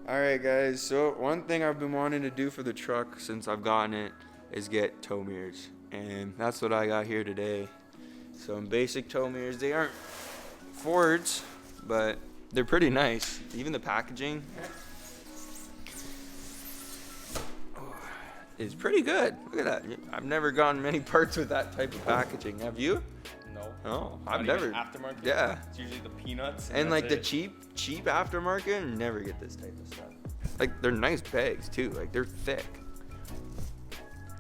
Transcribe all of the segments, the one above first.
Alright guys, so one thing I've been wanting to do for the truck since I've gotten it is get tow mirrors. And that's what I got here today. Some basic tow mirrors. They aren't Fords, but they're pretty nice. Even the packaging is pretty good. Look at that. I've never gotten many parts with that type of packaging. Have you? No. Oh, Not I've even never. Aftermarket. Yeah. It's usually the peanuts. And like the it. cheap aftermarket, never get this type of stuff. Like they're nice bags too. Like they're thick.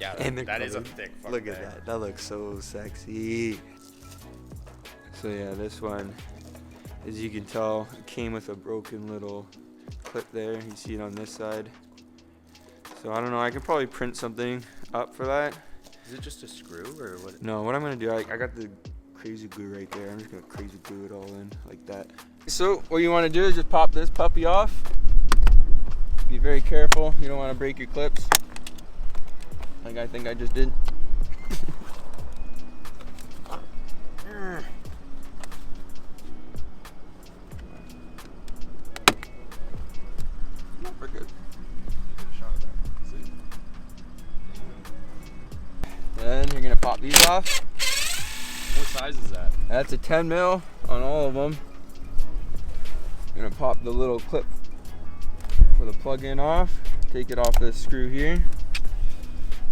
Yeah, And that is a thick fucking Look at bag. that. That looks so sexy. So yeah, this one, as you can tell, it came with a broken little clip there. You see it on this side. So I don't know. I could probably print something up for that. Is it just a screw or what? No, what I'm gonna do, I got the crazy glue right there. I'm just gonna crazy glue it all in like that. So what you want to do is just pop this puppy off. Be very careful. You don't want to break your clips. Like I think I just did. We're good. Then you're gonna pop these off. What size is that? That's a 10 mil on all of them. You're gonna pop the little clip for the plug-in off. Take it off this screw here.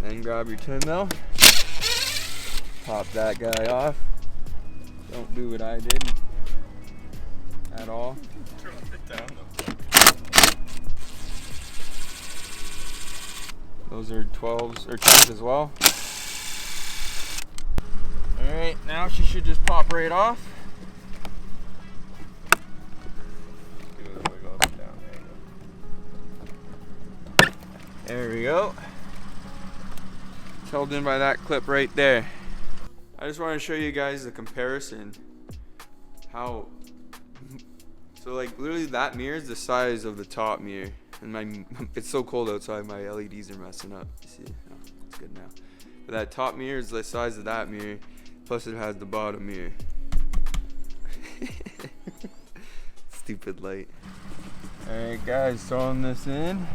Then grab your 10 mil. Pop that guy off. Don't do what I did at all. Those are 12s or 10s as well. Alright, now she should just pop right off. There we go. It's held in by that clip right there. I just want to show you guys the comparison. So like literally that mirror is the size of the top mirror. And it's so cold outside, my LEDs are messing up. You see? Oh, it's good now. But that top mirror is the size of that mirror. Plus it has the bottom mirror. Stupid light. Alright guys, throwing this in.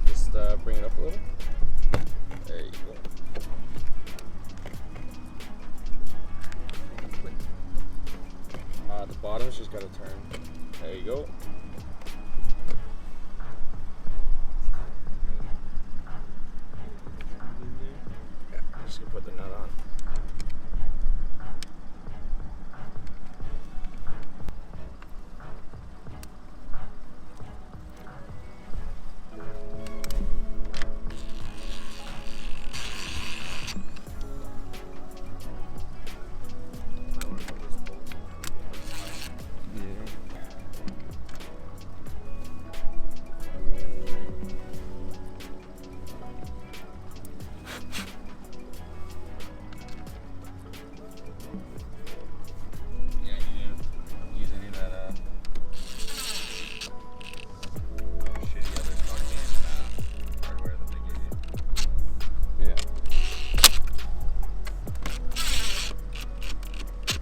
Just bring it up a little. There you go. The bottom's just gotta turn. There you go. Yeah, I'm just gonna put the nut on.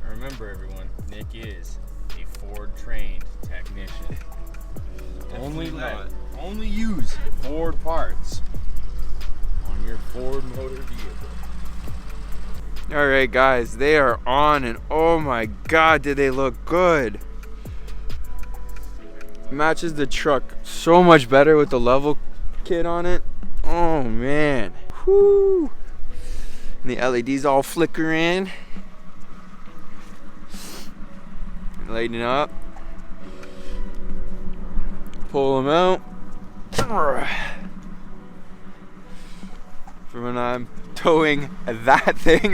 Remember everyone, Nick is a Ford trained technician. Only use Ford parts on your Ford motor vehicle. Alright guys, they are on and oh my god did they look good. Matches the truck so much better with the level kit on it. Oh man. Whoo. And the LEDs all flickering. Lighting up. Pull them out. For when I'm towing that thing.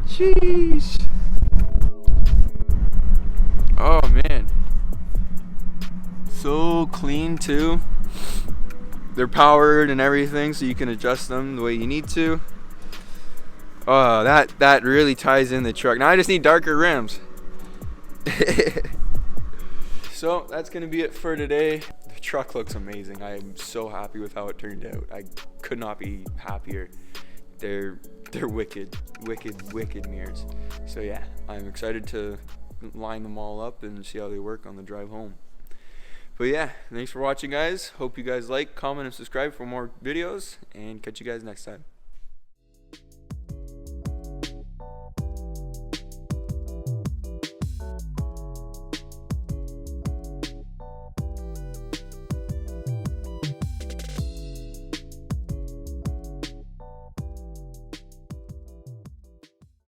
Jeez. Oh man. So clean too. They're powered and everything, so you can adjust them the way you need to. Oh, that really ties in the truck. Now I just need darker rims. So that's gonna be it for today. The truck looks amazing. I am so happy with how it turned out. I could not be happier. They're they're wicked mirrors. So yeah, I'm excited to line them all up and see how they work on the drive home. But yeah, thanks for watching, guys. Hope you guys like, comment, and subscribe for more videos, and catch you guys next time.